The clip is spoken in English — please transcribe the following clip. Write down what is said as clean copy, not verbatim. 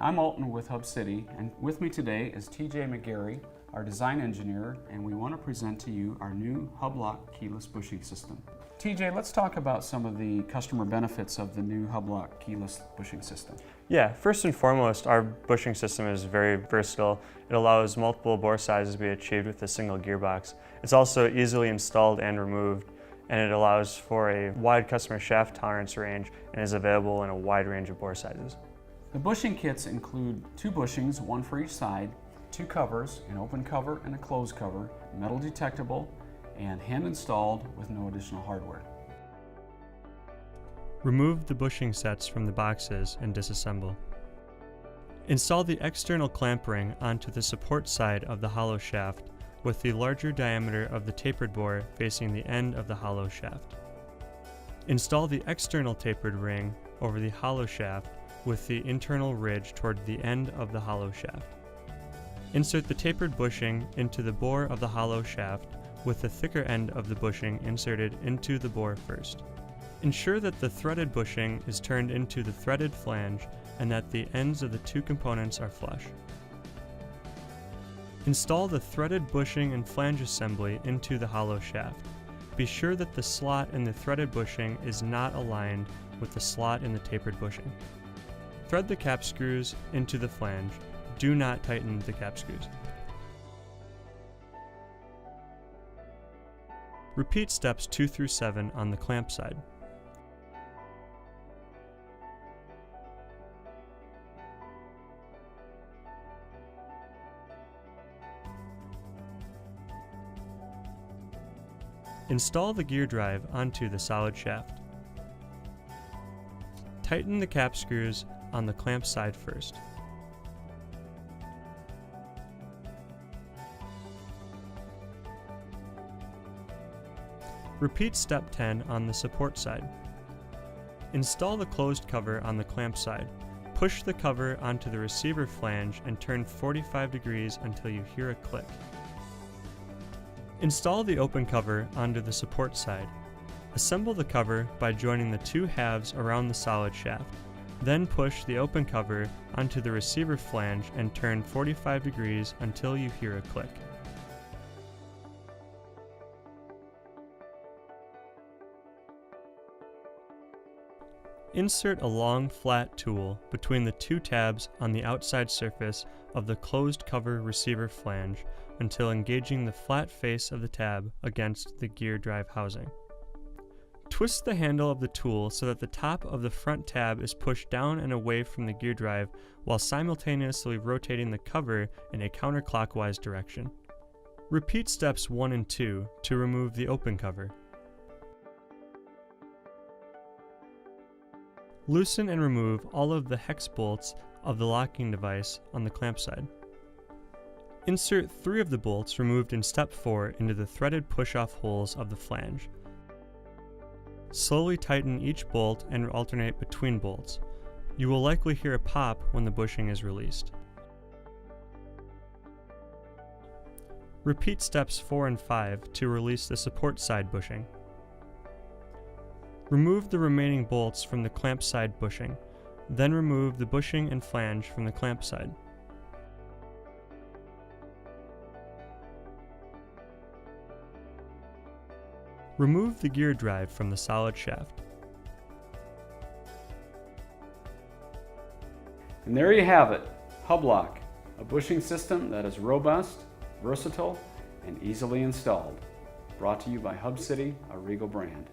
I'm Alton with Hub City, and with me today is TJ McGarry, our design engineer, and we want to present to you our new HubLoc keyless bushing system. TJ, let's talk about some of the customer benefits of the new HubLoc keyless bushing system. Yeah, first and foremost, our bushing system is very versatile. It allows multiple bore sizes to be achieved with a single gearbox. It's also easily installed and removed, and it allows for a wide customer shaft tolerance range and is available in a wide range of bore sizes. The bushing kits include 2 bushings, one for each side, 2 covers, an open cover and a closed cover, metal detectable, and hand installed with no additional hardware. Remove the bushing sets from the boxes and disassemble. Install the external clamp ring onto the support side of the hollow shaft with the larger diameter of the tapered bore facing the end of the hollow shaft. Install the external tapered ring over the hollow shaft with the internal ridge toward the end of the hollow shaft. Insert the tapered bushing into the bore of the hollow shaft with the thicker end of the bushing inserted into the bore first. Ensure that the threaded bushing is turned into the threaded flange and that the ends of the 2 components are flush. Install the threaded bushing and flange assembly into the hollow shaft. Be sure that the slot in the threaded bushing is not aligned with the slot in the tapered bushing. Thread the cap screws into the flange. Do not tighten the cap screws. Repeat steps 2 through 7 on the clamp side. Install the gear drive onto the solid shaft. Tighten the cap screws on the clamp side first. Repeat step 10 on the support side. Install the closed cover on the clamp side. Push the cover onto the receiver flange and turn 45 degrees until you hear a click. Install the open cover onto the support side. Assemble the cover by joining the 2 halves around the solid shaft. Then push the open cover onto the receiver flange and turn 45 degrees until you hear a click. Insert a long, flat tool between the 2 tabs on the outside surface of the closed cover receiver flange until engaging the flat face of the tab against the gear drive housing. Twist the handle of the tool so that the top of the front tab is pushed down and away from the gear drive while simultaneously rotating the cover in a counterclockwise direction. Repeat steps 1 and 2 to remove the open cover. Loosen and remove all of the hex bolts of the locking device on the clamp side. Insert 3 of the bolts removed in step 4 into the threaded push-off holes of the flange. Slowly tighten each bolt and alternate between bolts. You will likely hear a pop when the bushing is released. Repeat steps 4 and 5 to release the support side bushing. Remove the remaining bolts from the clamp side bushing, then remove the bushing and flange from the clamp side. Remove the gear drive from the solid shaft. And there you have it, HubLoc, a bushing system that is robust, versatile, and easily installed. Brought to you by Hub City, a Regal brand.